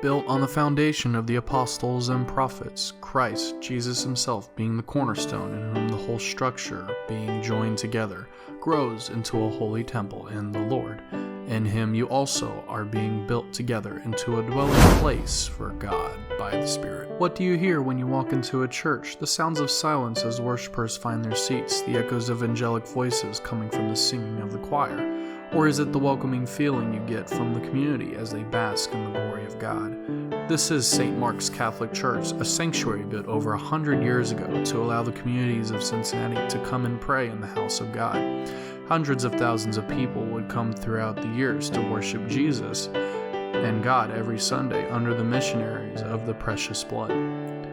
built on the foundation of the apostles and prophets, Christ Jesus himself being the cornerstone, in whom the whole structure, being joined together, grows into a holy temple in the Lord. In him you also are being built together into a dwelling place for God by the Spirit. What do you hear when you walk into a church? The sounds of silence as worshipers find their seats, the echoes of angelic voices coming from the singing of the choir. Or is it the welcoming feeling you get from the community as they bask in the glory of God? This is St. Mark's Catholic Church, a sanctuary built over 100 years ago to allow the communities of Cincinnati to come and pray in the house of God. Hundreds of thousands of people would come throughout the years to worship Jesus and God every Sunday under the Missionaries of the Precious Blood.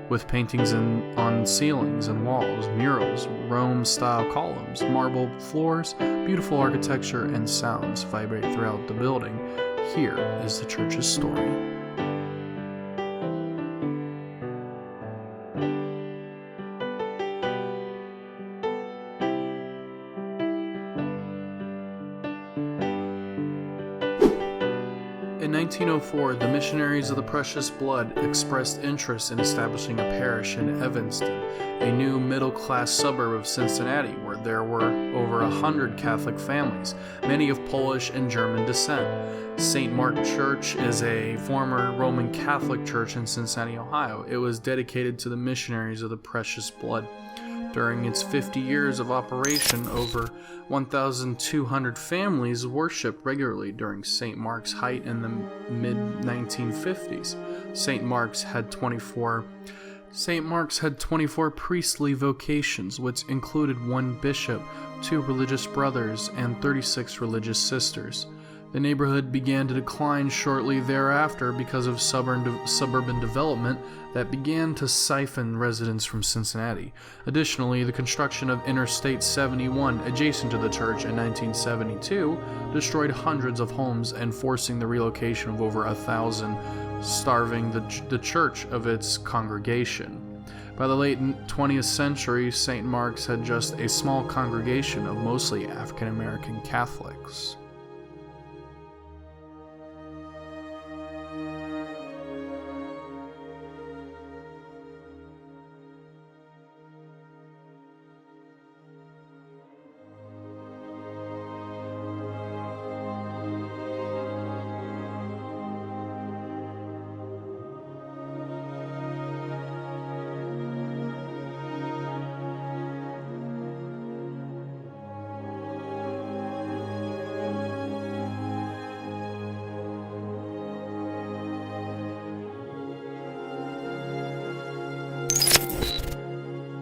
With paintings on ceilings and walls, murals, Rome-style columns, marble floors, beautiful architecture, and sounds vibrate throughout the building, here is the church's story. In 1904, the Missionaries of the Precious Blood expressed interest in establishing a parish in Evanston, a new middle-class suburb of Cincinnati where there were over 100 Catholic families, many of Polish and German descent. St. Mark Church is a former Roman Catholic church in Cincinnati, Ohio. It was dedicated to the Missionaries of the Precious Blood. During its 50 years of operation, over 1,200 families worshiped regularly during St. Mark's height in the mid-1950s. St. Mark's had 24 priestly vocations, which included 1 bishop, 2 religious brothers, and 36 religious sisters. The neighborhood began to decline shortly thereafter because of suburban development that began to siphon residents from Cincinnati. Additionally, the construction of Interstate 71 adjacent to the church in 1972 destroyed hundreds of homes and forcing the relocation of over 1,000, starving the church of its congregation. By the late 20th century, St. Mark's had just a small congregation of mostly African American Catholics.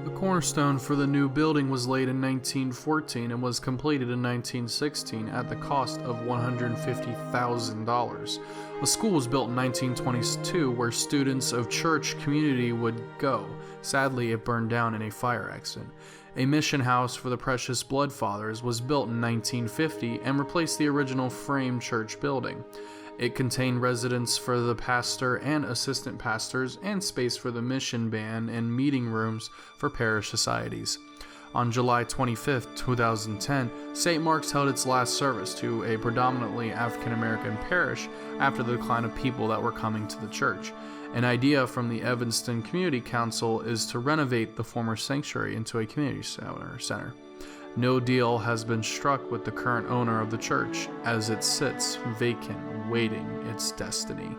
The cornerstone for the new building was laid in 1914 and was completed in 1916 at the cost of $150,000. A school was built in 1922 where students of church community would go. Sadly, it burned down in a fire accident. A mission house for the Precious Blood Fathers was built in 1950 and replaced the original frame church building. It contained residence for the pastor and assistant pastors and space for the mission band and meeting rooms for parish societies. On July 25, 2010, St. Mark's held its last service to a predominantly African American parish after the decline of people that were coming to the church. An idea from the Evanston Community Council is to renovate the former sanctuary into a community center. No deal has been struck with the current owner of the church, as it sits vacant, waiting its destiny.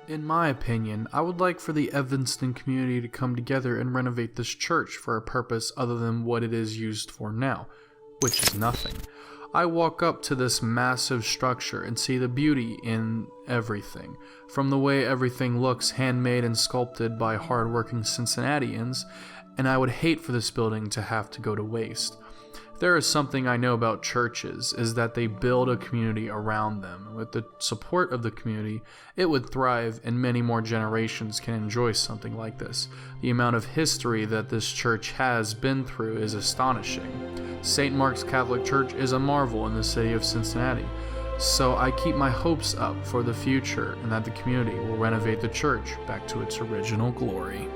In my opinion, I would like for the Evanston community to come together and renovate this church for a purpose other than what it is used for now, which is nothing. I walk up to this massive structure and see the beauty in everything, from the way everything looks handmade and sculpted by hardworking Cincinnatians, and I would hate for this building to have to go to waste. There is something I know about churches, is that they build a community around them. With the support of the community, it would thrive and many more generations can enjoy something like this. The amount of history that this church has been through is astonishing. St. Mark's Catholic Church is a marvel in the city of Cincinnati. So I keep my hopes up for the future and that the community will renovate the church back to its original glory.